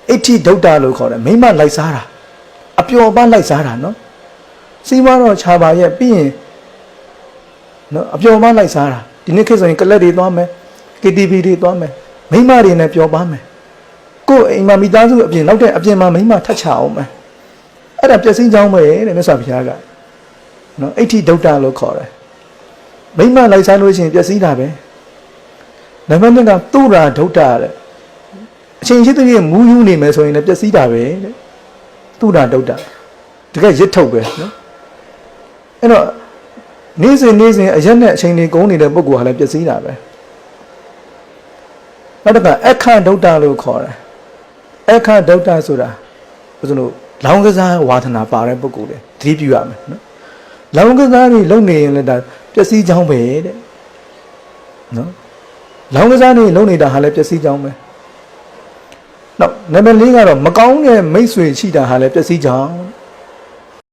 အဋ္ဌိဒုဋ္ဌလို့ခေါ်တယ်မိမလိုက်စားတာအပျော်ပါလိုက်စားတာနော်စီးပွားတော့ခြာပါရဲ့ပြီးရင်နော်အပျော်ပါလိုက်စားတာဒီနေ့ခေတ်ဆိုရင်ကလပ်တွေသွားမယ် KTV တွေသွားမယ်မိမတွေနဲ့ပျော်ပါမယ်ကိုယ်အိမ်မှာမိသားစုအပြင်နောက်တဲ့အပြင်မှာမိမထတ်ချအောင်မယ်အဲ့ဒါပျက်စီးကြောင်းပဲတဲ့မြတ်စွာဘုရားကနော်အဋ္ဌိဒုဋ္ဌလို့ခေါ်တယ်မိမလိုက်စားလို့ရှိရင်ပျက်စီးတာပဲနံပါတ်2ကသူရာဒုဋ္ဌတဲ့အချိန်ရှိတဲ့မူးယူနေမယ်ဆိုရင်လည်းပျက်စီးတာပဲတဲ့သူရာဒုဋ္ဌတကယ်ရစ်ထုတ်ပဲနော်အဲ့တော့နေ့စဉ်အရက်နဲ့အချိန်တွေကုန်နေတဲ့ပုဂ္ဂိုလ်ဟာလည်းပျက်စီးတာပဲနောက်တစ်ခါအခဒုဋ္ဌလို့ခေါ်တယ်အခဒုဋ္ဌဆိုတာဘယ်လိုလောင်းကစားဝါသနာပါတဲ့ပုဂ္ဂိုလ်တွေသတိပြုရမယ်နော်လောင်းကစားတွေလုံနေရင်လည်းဒါပျက်စီးကြောင်းပဲတဲ့နော်လောင်းကစားတွေလုံနေတာဟာလည်းပျက်စီးကြောင်းပဲနောက်နံပါတ်4ကတော့မကောင်းတဲ့မိတ်ဆွေရှိတာဟာလည်းပျက်စီးကြောင်း